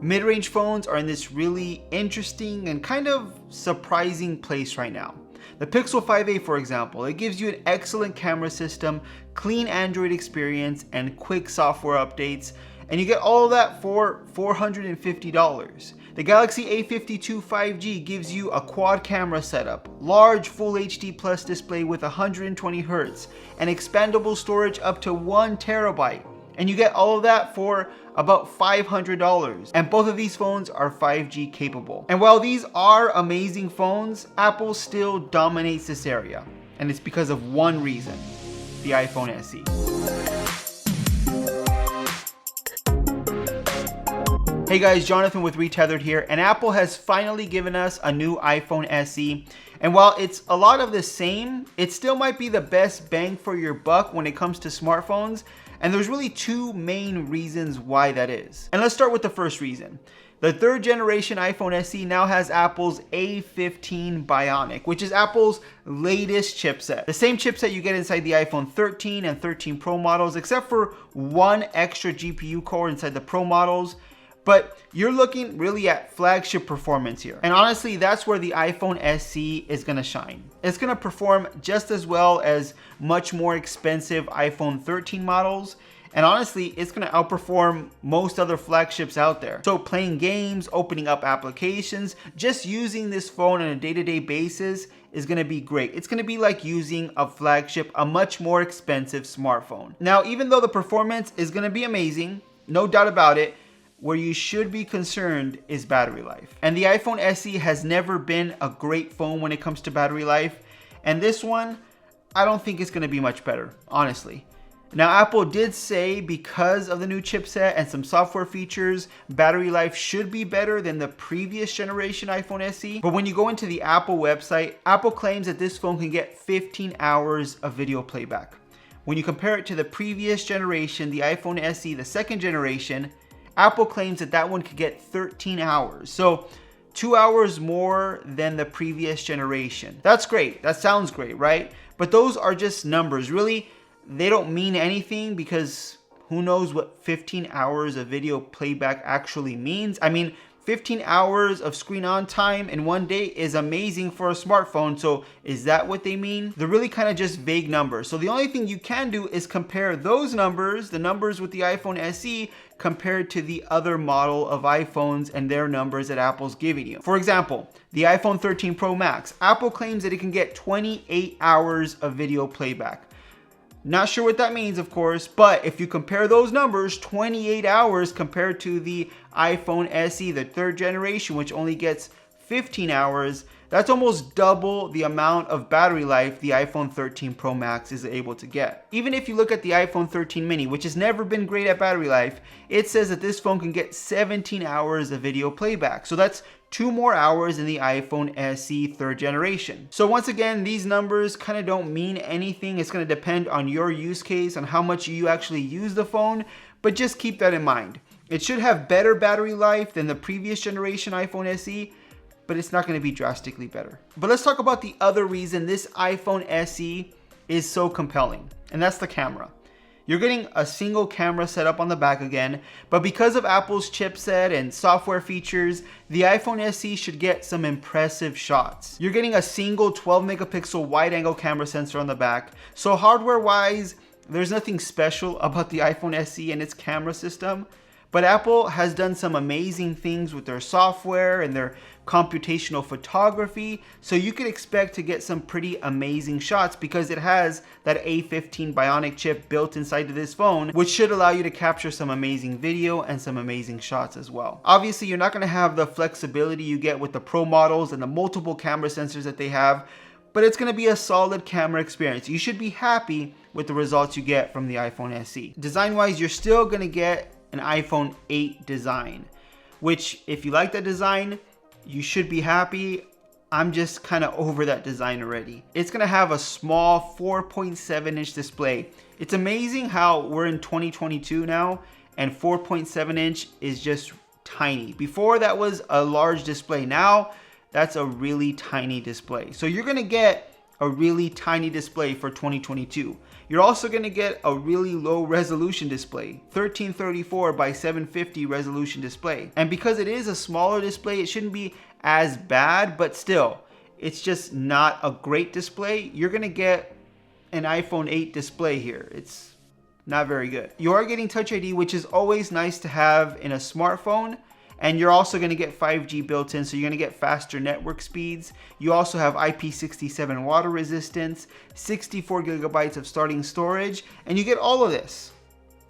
Mid-range phones are in this really interesting and kind of surprising place right now. The Pixel 5a, for example, it gives you an excellent camera system, clean Android experience, and quick software updates, and you get all of that for $450. The Galaxy A52 5G gives you a quad camera setup, large Full HD Plus display with 120Hz, and expandable storage up to 1 terabyte. And you get all of that for about $500. And both of these phones are 5G capable. And while these are amazing phones, Apple still dominates this area. And it's because of one reason: the iPhone SE. Hey guys, Jonathan with Retethered here, and Apple has finally given us a new iPhone SE. And while it's a lot of the same, it still might be the best bang for your buck when it comes to smartphones. And there's really two main reasons why that is. And let's start with the first reason. The third generation iPhone SE now has Apple's A15 Bionic, which is Apple's latest chipset. The same chipset you get inside the iPhone 13 and 13 Pro models, except for one extra GPU core inside the Pro models. But you're looking really at flagship performance here. And honestly, that's where the iPhone SE is gonna shine. It's gonna perform just as well as much more expensive iPhone 13 models. And honestly, it's gonna outperform most other flagships out there. So playing games, opening up applications, just using this phone on a day-to-day basis is gonna be great. It's gonna be like using a flagship, a much more expensive smartphone. Now, even though the performance is gonna be amazing, no doubt about it, where you should be concerned is battery life. And the iPhone SE has never been a great phone when it comes to battery life. And this one, I don't think it's gonna be much better, honestly. Now, Apple did say because of the new chipset and some software features, battery life should be better than the previous generation iPhone SE. But when you go into the Apple website, Apple claims that this phone can get 15 hours of video playback. When you compare it to the previous generation, the iPhone SE, the second generation, Apple claims that that one could get 13 hours. So 2 hours more than the previous generation. That's great. That sounds great, right? But those are just numbers. Really, they don't mean anything because who knows what 15 hours of video playback actually means. I mean, 15 hours of screen on time in one day is amazing for a smartphone. So is that what they mean? They're really kind of just vague numbers. So the only thing you can do is compare those numbers, the numbers with the iPhone SE, compared to the other model of iPhones and their numbers that Apple's giving you. For example, the iPhone 13 Pro Max, Apple claims that it can get 28 hours of video playback. Not sure what that means, of course, but if you compare those numbers, 28 hours compared to the iPhone SE, the third generation, which only gets 15 hours, that's almost double the amount of battery life the iPhone 13 Pro Max is able to get. Even if you look at the iPhone 13 mini, which has never been great at battery life, it says that this phone can get 17 hours of video playback. So that's 2 more hours than the iPhone SE third generation. So once again, these numbers kind of don't mean anything. It's going to depend on your use case, on how much you actually use the phone, but just keep that in mind. It should have better battery life than the previous generation iPhone SE, but it's not going to be drastically better. But let's talk about the other reason this iPhone SE is so compelling, and that's the camera. You're getting a single camera setup on the back again, but because of Apple's chipset and software features, the iPhone SE should get some impressive shots. You're getting a single 12 megapixel wide angle camera sensor on the back, so hardware wise, there's nothing special about the iPhone SE and its camera system. But Apple has done some amazing things with their software and their computational photography, so you could expect to get some pretty amazing shots because it has that A15 Bionic chip built inside of this phone, which should allow you to capture some amazing video and some amazing shots as well. Obviously, you're not going to have the flexibility you get with the Pro models and the multiple camera sensors that they have, but it's going to be a solid camera experience. You should be happy with the results you get from the iPhone SE. Design-wise, you're still going to get an iPhone 8 design, which if you like that design, you should be happy. I'm just kind of over that design already. It's gonna have a small 4.7-inch display. It's amazing how we're in 2022 now and 4.7-inch is just tiny. Before that was a large display. Now that's a really tiny display. So you're gonna get a really tiny display for 2022. You're also going to get a really low resolution display, 1334 by 750 resolution display. And because it is a smaller display, it shouldn't be as bad, but still, it's just not a great display. You're going to get an iPhone 8 display here. It's not very good. You are getting Touch ID, which is always nice to have in a smartphone. And you're also going to get 5G built in, so you're going to get faster network speeds. You also have IP67 water resistance, 64 gigabytes of starting storage, and you get all of this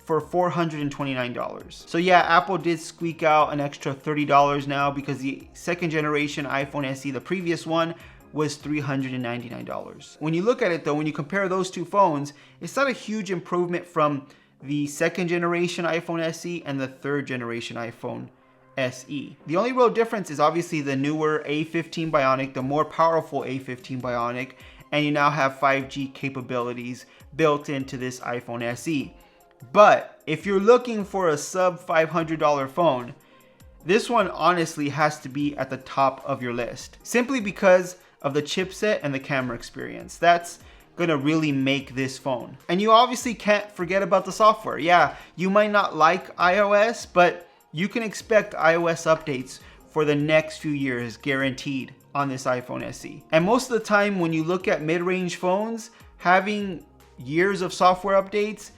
for $429. So yeah, Apple did squeak out an extra $30 now because the second generation iPhone SE, the previous one, was $399. When you look at it though, when you compare those two phones, it's not a huge improvement from the second generation iPhone SE and the third generation iPhone SE. The only real difference is obviously the newer A15 Bionic, the more powerful A15 Bionic, and you now have 5G capabilities built into this iPhone SE. But if you're looking for a sub $500 phone, this one honestly has to be at the top of your list, simply because of the chipset and the camera experience. That's gonna really make this phone. And you obviously can't forget about the software. Yeah, you might not like iOS, but you can expect iOS updates for the next few years guaranteed on this iPhone SE. And most of the time when you look at mid-range phones, having years of software updates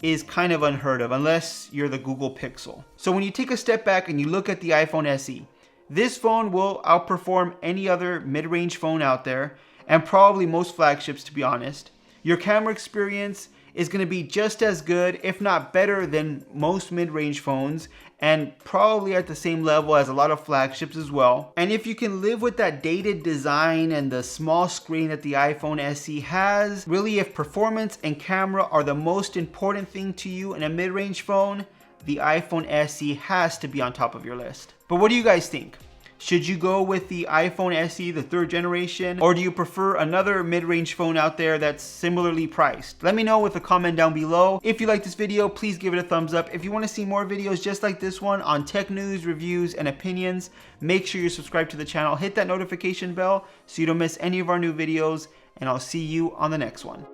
is kind of unheard of unless you're the Google Pixel. So when you take a step back and you look at the iPhone SE, this phone will outperform any other mid-range phone out there, and probably most flagships, to be honest. Your camera experience is going to be just as good, if not better than most mid-range phones, and probably at the same level as a lot of flagships as well. And if you can live with that dated design and the small screen that the iPhone SE has, really if performance and camera are the most important thing to you in a mid-range phone, the iPhone SE has to be on top of your list. But what do you guys think? Should you go with the iPhone SE, the third generation, or do you prefer another mid-range phone out there that's similarly priced? Let me know with a comment down below. If you like this video, please give it a thumbs up. If you want to see more videos just like this one on tech news, reviews, and opinions, make sure you subscribe to the channel. Hit that notification bell so you don't miss any of our new videos, and I'll see you on the next one.